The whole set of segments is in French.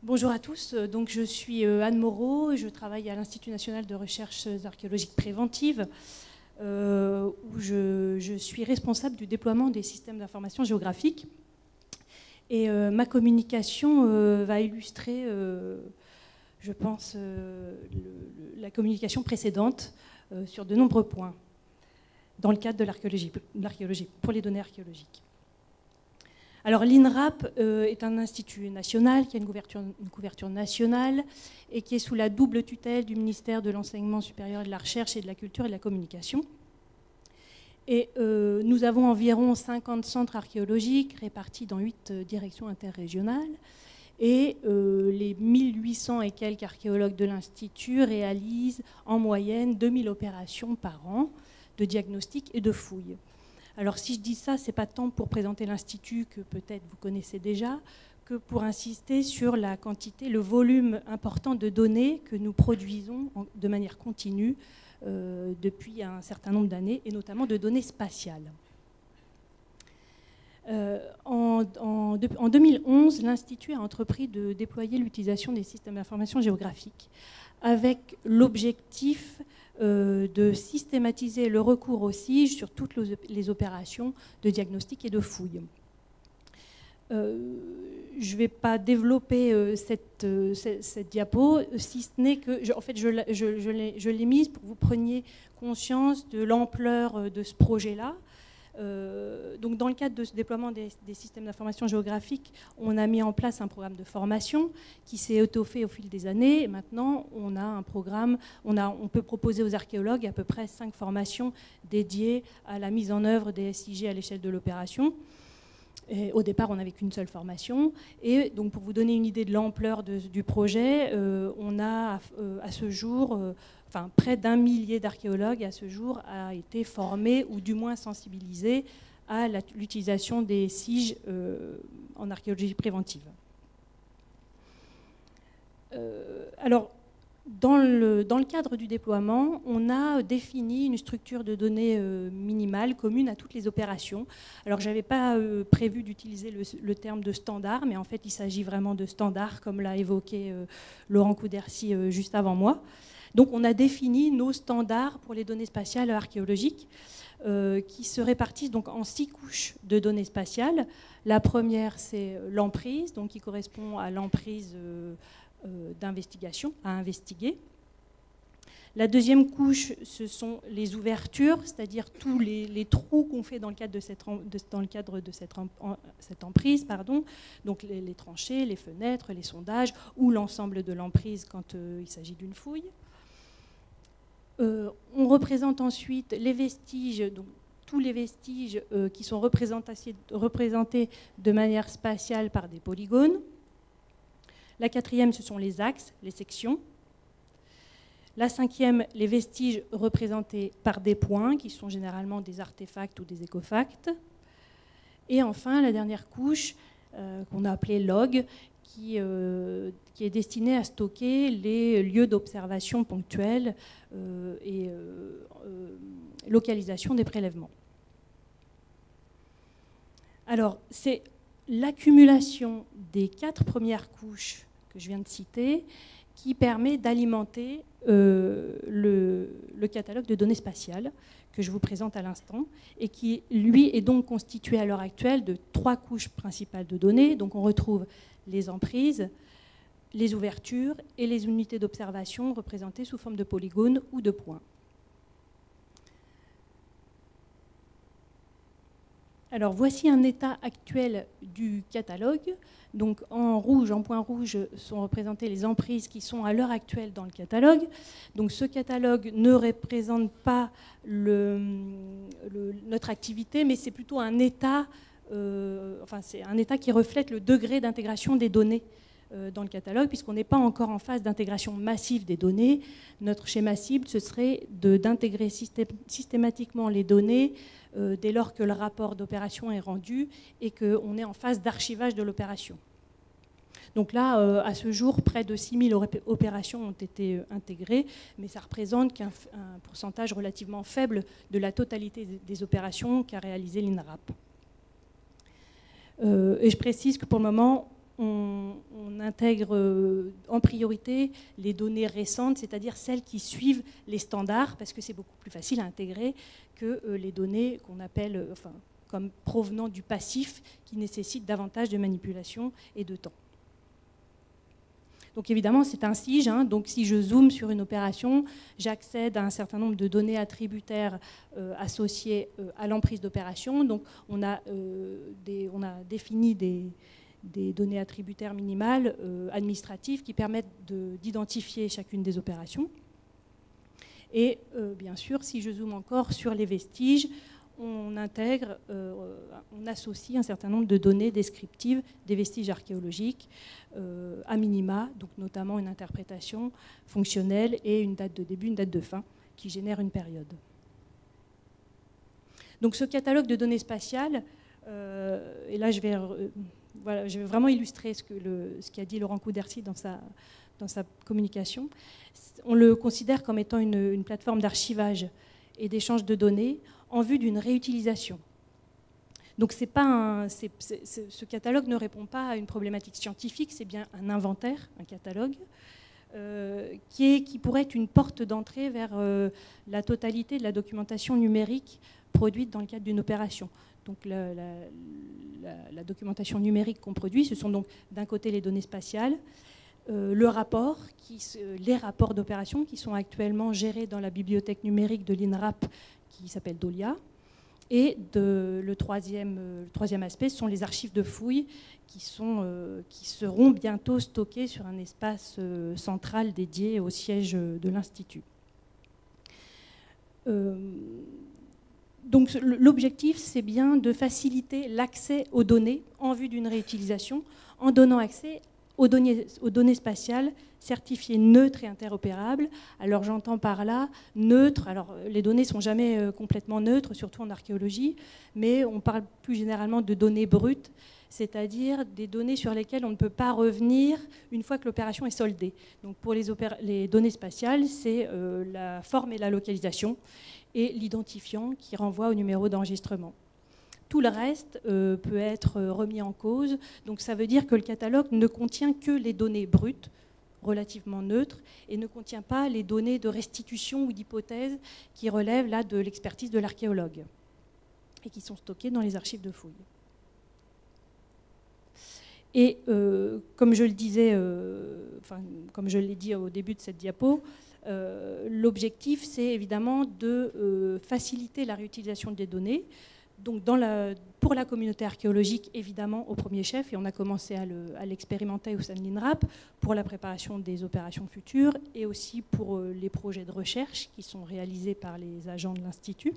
Bonjour à tous, donc je suis Anne Moreau, je travaille à l'Institut national de recherche archéologique préventive, où je suis responsable du déploiement des systèmes d'information géographique. Et ma communication va illustrer, je pense, la communication précédente sur de nombreux points, dans le cadre de l'archéologie, pour les données archéologiques. Alors l'INRAP est un institut national qui a une couverture nationale et qui est sous la double tutelle du ministère de l'Enseignement supérieur et de la Recherche et de la Culture et de la Communication. Et nous avons environ 50 centres archéologiques répartis dans 8 directions interrégionales. Et les 1800 et quelques archéologues de l'Institut réalisent en moyenne 2000 opérations par an de diagnostic et de fouilles. Alors si je dis ça, ce n'est pas tant pour présenter l'Institut que peut-être vous connaissez déjà, que pour insister sur la quantité, le volume important de données que nous produisons de manière continue depuis un certain nombre d'années, et notamment de données spatiales. En 2011, l'Institut a entrepris de déployer l'utilisation des systèmes d'information géographique avec l'objectif de systématiser le recours au SIGE sur toutes les opérations de diagnostic et de fouille. Je ne vais pas développer cette diapo, si ce n'est que, en fait, je l'ai mise pour que vous preniez conscience de l'ampleur de ce projet-là. Donc dans le cadre de ce déploiement des systèmes d'information géographique, on a mis en place un programme de formation qui s'est étoffé au fil des années. Et maintenant, on a un programme, on peut proposer aux archéologues à peu près 5 formations dédiées à la mise en œuvre des SIG à l'échelle de l'opération. Et au départ, on n'avait qu'une seule formation. Et donc, pour vous donner une idée de l'ampleur du projet, on a à ce jour, près d'1 millier d'archéologues à ce jour a été formés ou du moins sensibilisés à l'utilisation des SIG en archéologie préventive. Alors, dans le cadre du déploiement, on a défini une structure de données minimale commune à toutes les opérations. Alors, je n'avais pas prévu d'utiliser le terme de standard, mais en fait, il s'agit vraiment de standard, comme l'a évoqué Laurent Coudercy juste avant moi. Donc, on a défini nos standards pour les données spatiales archéologiques qui se répartissent donc en 6 couches de données spatiales. La première, c'est l'emprise, donc qui correspond à l'emprise d'investigation, à investiguer. La deuxième couche, ce sont les ouvertures, c'est-à-dire tous les trous qu'on fait dans le cadre de cette emprise, donc les tranchées, les fenêtres, les sondages, ou l'ensemble de l'emprise quand il s'agit d'une fouille. On représente ensuite les vestiges, donc tous les vestiges qui sont représentés de manière spatiale par des polygones. La quatrième, ce sont les axes, les sections. La cinquième, les vestiges représentés par des points, qui sont généralement des artefacts ou des écofacts. Et enfin, la dernière couche, qu'on a appelée log, qui est destinée à stocker les lieux d'observation ponctuels et localisation des prélèvements. Alors, c'est l'accumulation des 4 premières couches que je viens de citer qui permet d'alimenter le catalogue de données spatiales que je vous présente à l'instant et qui, lui, est donc constitué à l'heure actuelle de 3 couches principales de données. Donc on retrouve les emprises, les ouvertures et les unités d'observation représentées sous forme de polygones ou de points. Alors voici un état actuel du catalogue. Donc en rouge, en point rouge, sont représentées les emprises qui sont à l'heure actuelle dans le catalogue. Donc ce catalogue ne représente pas notre activité, mais c'est plutôt un état, c'est un état qui reflète le degré d'intégration des données dans le catalogue, puisqu'on n'est pas encore en phase d'intégration massive des données. Notre schéma cible, ce serait d'intégrer systématiquement les données dès lors que le rapport d'opération est rendu et qu'on est en phase d'archivage de l'opération. Donc là, à ce jour, près de 6000 opérations ont été intégrées, mais ça représente qu'un pourcentage relativement faible de la totalité des opérations qu'a réalisé l'INRAP. Et je précise que pour le moment, on intègre en priorité les données récentes, c'est-à-dire celles qui suivent les standards, parce que c'est beaucoup plus facile à intégrer que les données qu'on appelle comme provenant du passif, qui nécessitent davantage de manipulation et de temps. Donc évidemment, c'est un SIG. Donc si je zoome sur une opération, j'accède à un certain nombre de données attributaires associées à l'emprise d'opération. Donc on a défini des données attributaires minimales administratives qui permettent d'identifier chacune des opérations. Et bien sûr, si je zoome encore sur les vestiges, on intègre, on associe un certain nombre de données descriptives des vestiges archéologiques à minima, donc notamment une interprétation fonctionnelle et une date de début, une date de fin, qui génère une période. Donc ce catalogue de données spatiales, et là je vais vraiment illustrer ce qu'a dit Laurent Coudercy dans sa communication, on le considère comme étant une plateforme d'archivage et d'échange de données en vue d'une réutilisation. Donc ce catalogue ne répond pas à une problématique scientifique, c'est bien un inventaire, un catalogue, qui pourrait être une porte d'entrée vers la totalité de la documentation numérique produite dans le cadre d'une opération. Donc la documentation numérique qu'on produit, ce sont donc d'un côté les données spatiales, les rapports d'opération qui sont actuellement gérés dans la bibliothèque numérique de l'INRAP qui s'appelle DOLIA. Et le troisième aspect, ce sont les archives de fouilles qui seront bientôt stockées sur un espace central dédié au siège de l'Institut. Donc l'objectif, c'est bien de faciliter l'accès aux données en vue d'une réutilisation en donnant accès aux données spatiales certifiées neutres et interopérables. Alors j'entends par là neutres. Alors les données ne sont jamais complètement neutres, surtout en archéologie, mais on parle plus généralement de données brutes, c'est-à-dire des données sur lesquelles on ne peut pas revenir une fois que l'opération est soldée. Donc pour les données spatiales, c'est la forme et la localisation et l'identifiant qui renvoie au numéro d'enregistrement. Tout le reste peut être remis en cause. Donc ça veut dire que le catalogue ne contient que les données brutes, relativement neutres, et ne contient pas les données de restitution ou d'hypothèse qui relèvent là de l'expertise de l'archéologue et qui sont stockées dans les archives de fouilles. Et comme je le disais, comme je l'ai dit au début de cette diapo, l'objectif, c'est évidemment de faciliter la réutilisation des données. Donc pour la communauté archéologique, évidemment, au premier chef, et on a commencé à l'expérimenter au sein de l'INRAP, pour la préparation des opérations futures et aussi pour les projets de recherche qui sont réalisés par les agents de l'Institut.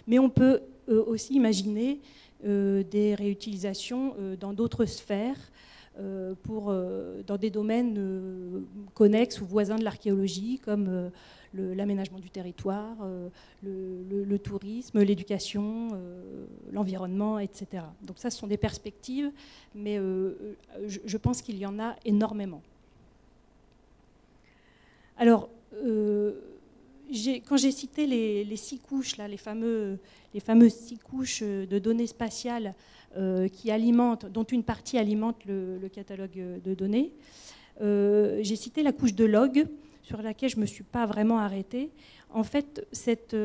Mais on peut aussi imaginer des réutilisations dans d'autres sphères, dans des domaines connexes ou voisins de l'archéologie, comme l'aménagement du territoire, le tourisme, l'éducation, l'environnement, etc. Donc ça, ce sont des perspectives, mais je pense qu'il y en a énormément. Alors, quand j'ai cité les 6 couches, là, les fameuses 6 couches de données spatiales dont une partie alimente le catalogue de données, j'ai cité la couche de log, sur laquelle je ne me suis pas vraiment arrêtée. En fait, cette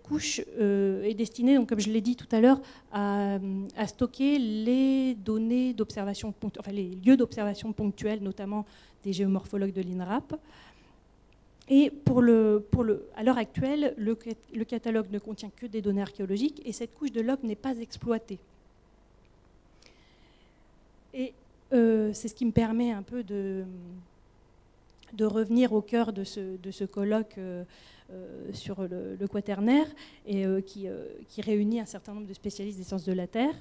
couche est destinée, donc, comme je l'ai dit tout à l'heure, à stocker les données d'observation, les lieux d'observation ponctuels, notamment des géomorphologues de l'INRAP. Et à l'heure actuelle, le catalogue ne contient que des données archéologiques et cette couche de log n'est pas exploitée. Et c'est ce qui me permet un peu de revenir au cœur de ce colloque sur le quaternaire et qui réunit un certain nombre de spécialistes des sciences de la Terre.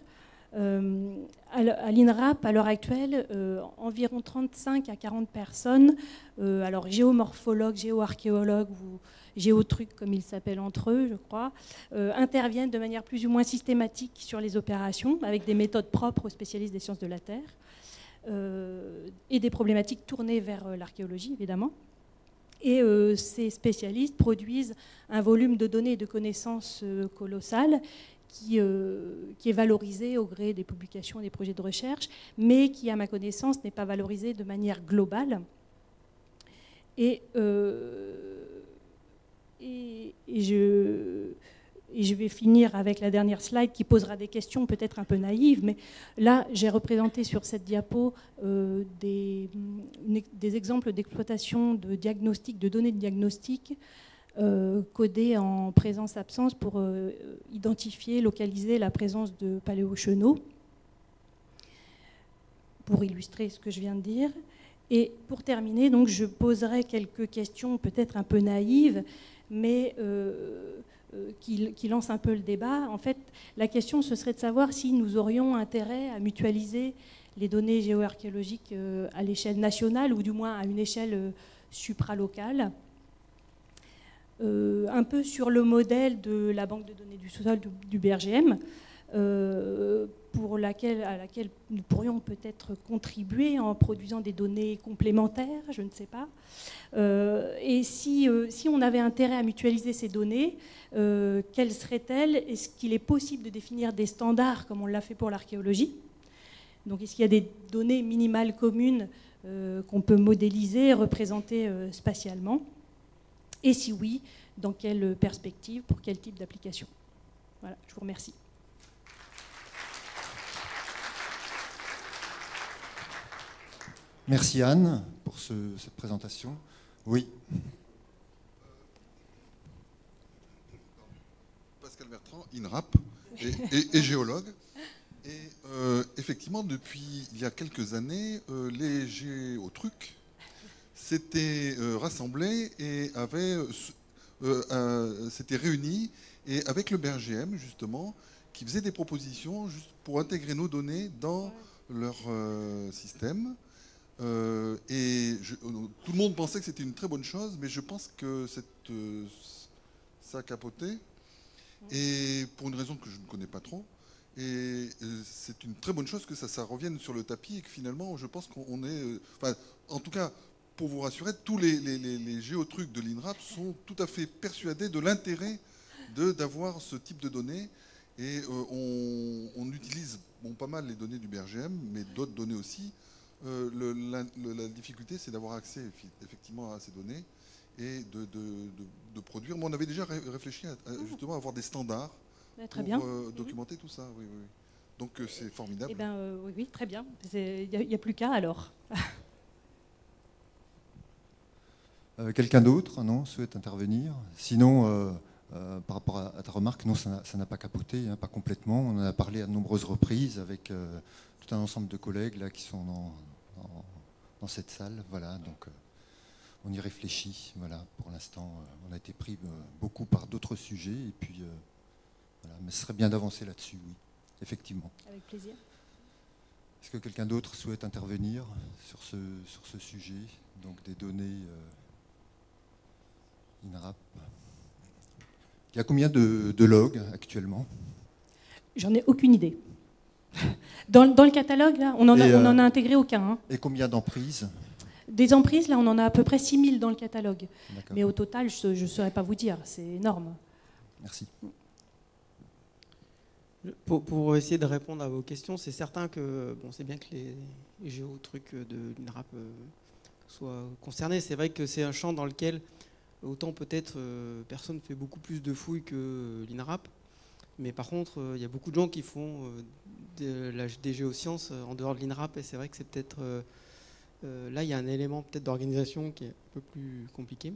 À l'INRAP, à l'heure actuelle, environ 35 à 40 personnes, alors géomorphologues, géoarchéologues ou géotrucs comme ils s'appellent entre eux, je crois, interviennent de manière plus ou moins systématique sur les opérations avec des méthodes propres aux spécialistes des sciences de la Terre. Et des problématiques tournées vers l'archéologie, évidemment. Et ces spécialistes produisent un volume de données et de connaissances colossal qui est valorisé au gré des publications et des projets de recherche, mais qui, à ma connaissance, n'est pas valorisé de manière globale. Et je vais finir avec la dernière slide qui posera des questions peut-être un peu naïves, mais là, j'ai représenté sur cette diapo des exemples d'exploitation de diagnostic, de données de diagnostic codées en présence-absence pour identifier, localiser la présence de paléochenaux, pour illustrer ce que je viens de dire. Et pour terminer, donc, je poserai quelques questions peut-être un peu naïves, mais qui lancent un peu le débat. En fait, la question, ce serait de savoir si nous aurions intérêt à mutualiser les données géoarchéologiques à l'échelle nationale, ou du moins à une échelle supralocale, un peu sur le modèle de la banque de données du sous-sol du BRGM, à laquelle nous pourrions peut-être contribuer en produisant des données complémentaires, je ne sais pas. Et si on avait intérêt à mutualiser ces données, quelles seraient-elles? Est-ce qu'il est possible de définir des standards comme on l'a fait pour l'archéologie? Donc est-ce qu'il y a des données minimales communes qu'on peut modéliser, représenter spatialement? Et si oui, dans quelle perspective, pour quel type d'application? Voilà, je vous remercie. Merci Anne pour cette présentation. Oui. Pascal Bertrand, INRAP, et géologue. Et effectivement, depuis il y a quelques années, les géotrucs s'étaient rassemblés et s'étaient réunis, et avec le BRGM, justement, qui faisait des propositions juste pour intégrer nos données dans leur système. Tout le monde pensait que c'était une très bonne chose, mais je pense que ça a capoté, et pour une raison que je ne connais pas trop. Et c'est une très bonne chose que ça revienne sur le tapis, et que finalement, je pense qu'on est... en tout cas, pour vous rassurer, tous les géotrucs de l'INRAP sont tout à fait persuadés de l'intérêt d'avoir ce type de données. Et on utilise pas mal les données du BRGM, mais d'autres données aussi. La difficulté, c'est d'avoir accès effectivement à ces données et de produire. Moi, on avait déjà réfléchi justement à avoir des standards très pour bien. Documenter tout ça. Oui, oui. Donc c'est formidable. Eh bien, oui, très bien. Il n'y a plus qu'à alors. Quelqu'un d'autre, non, souhaite intervenir? Sinon, par rapport à ta remarque, non, ça n'a pas capoté, hein, pas complètement. On en a parlé à de nombreuses reprises avec tout un ensemble de collègues là, qui sont dans cette salle. Voilà, donc on y réfléchit. Voilà, pour l'instant, on a été pris beaucoup par d'autres sujets. Et puis, voilà. Mais ce serait bien d'avancer là-dessus, oui, effectivement. Avec plaisir. Est-ce que quelqu'un d'autre souhaite intervenir sur ce sujet, donc des données INRAP? Il y a combien de logs actuellement? J'en ai aucune idée. Dans le catalogue, là, on en a intégré aucun. Hein. Et combien d'emprises? Des emprises, là, on en a à peu près 6000 dans le catalogue. Mais au total, je ne saurais pas vous dire. C'est énorme. Merci. Pour essayer de répondre à vos questions, c'est certain que c'est bien que les géotrucs de l'INRAP soient concernés. C'est vrai que c'est un champ dans lequel, autant peut-être personne ne fait beaucoup plus de fouilles que l'INRAP, mais par contre, il y a beaucoup de gens qui font des géosciences en dehors de l'INRAP, et c'est vrai que c'est peut-être... là, il y a un élément peut-être d'organisation qui est un peu plus compliqué.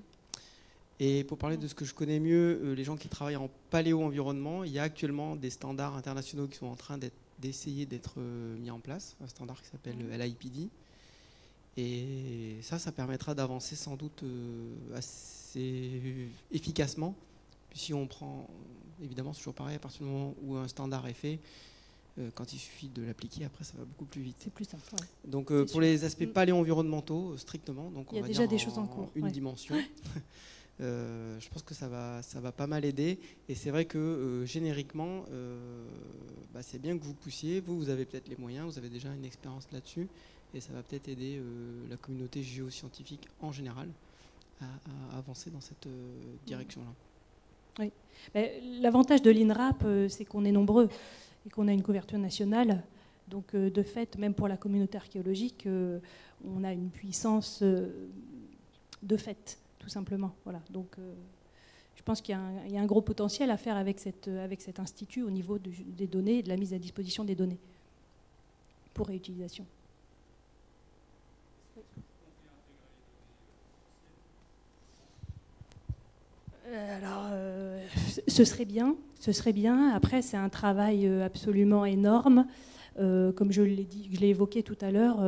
Et pour parler de ce que je connais mieux, les gens qui travaillent en paléo-environnement, il y a actuellement des standards internationaux qui sont en train d'essayer d'être mis en place, un standard qui s'appelle LIPD. Et ça permettra d'avancer sans doute assez efficacement. Puis si on prend, évidemment, c'est toujours pareil, à partir du moment où un standard est fait, quand il suffit de l'appliquer, après ça va beaucoup plus vite. C'est plus simple. Ouais. Donc pour les aspects paléo-environnementaux, strictement, donc il y a on va déjà dire des choses en cours. Une dimension. Je pense que ça va pas mal aider. Et c'est vrai que génériquement, c'est bien que vous poussiez. Vous avez peut-être les moyens, vous avez déjà une expérience là-dessus. Et ça va peut-être aider la communauté géoscientifique en général à avancer dans cette direction-là. Oui. L'avantage de l'INRAP, c'est qu'on est nombreux et qu'on a une couverture nationale. Donc, de fait, même pour la communauté archéologique, on a une puissance de fait, tout simplement. Voilà. Donc, je pense qu'il y a un gros potentiel à faire avec cet institut au niveau des données et de la mise à disposition des données pour réutilisation. Alors, ce serait bien. Après, c'est un travail absolument énorme. Comme je l'ai évoqué tout à l'heure,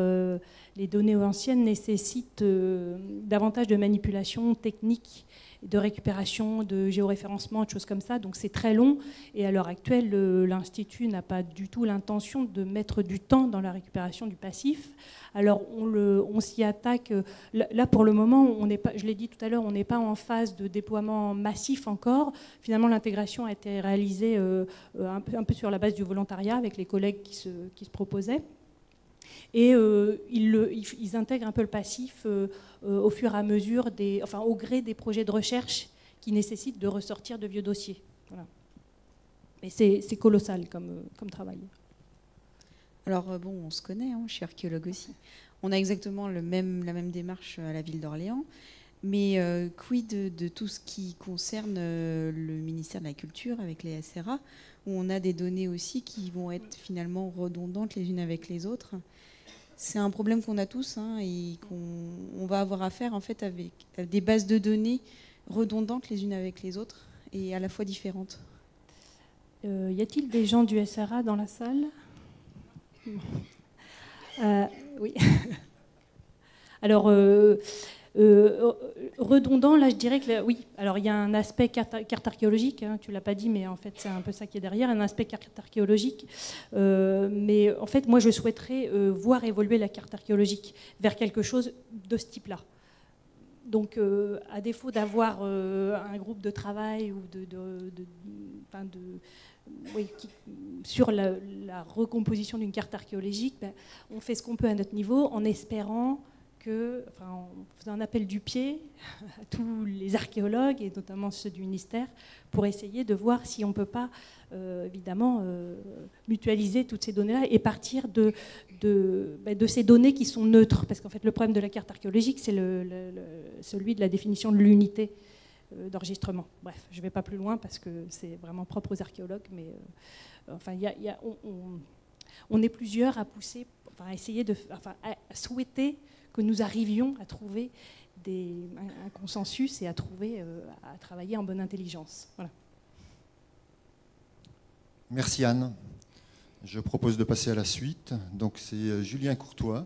les données anciennes nécessitent davantage de manipulation technique, de récupération, de géoréférencement, de choses comme ça. Donc c'est très long. Et à l'heure actuelle, l'Institut n'a pas du tout l'intention de mettre du temps dans la récupération du passif. Alors on s'y attaque. Là, pour le moment, on n'est pas, je l'ai dit tout à l'heure, on n'est pas en phase de déploiement massif encore. Finalement, l'intégration a été réalisée un peu sur la base du volontariat avec les collègues qui se proposaient. Et ils intègrent un peu le passif au fur et à mesure, au gré des projets de recherche qui nécessitent de ressortir de vieux dossiers. Voilà. Et c'est colossal comme travail. Alors bon, on se connaît, hein, je suis archéologue aussi. On a exactement la même démarche à la ville d'Orléans. Mais quid de tout ce qui concerne le ministère de la Culture avec les SRA, où on a des données aussi qui vont être finalement redondantes les unes avec les autres. C'est un problème qu'on a tous, hein, et qu'on va avoir à faire en fait avec des bases de données redondantes les unes avec les autres et à la fois différentes. Y a-t-il des gens du SRA dans la salle? Oui. Alors, redondant, là je dirais que oui, alors il y a un aspect carte archéologique, hein, tu l'as pas dit, mais en fait c'est un peu ça qui est derrière, un aspect carte archéologique, mais en fait moi je souhaiterais voir évoluer la carte archéologique vers quelque chose de ce type-là. Donc à défaut d'avoir un groupe de travail ou sur la recomposition d'une carte archéologique, on fait ce qu'on peut à notre niveau en espérant en faisant un appel du pied à tous les archéologues, et notamment ceux du ministère, pour essayer de voir si on ne peut pas, évidemment, mutualiser toutes ces données-là et partir de ces données qui sont neutres. Parce qu'en fait, le problème de la carte archéologique, c'est celui de la définition de l'unité d'enregistrement. Bref, je ne vais pas plus loin parce que c'est vraiment propre aux archéologues, mais on est plusieurs à pousser, à essayer à souhaiter que nous arrivions à trouver un consensus et à travailler en bonne intelligence. Voilà. Merci Anne. Je propose de passer à la suite. Donc c'est Julien Courtois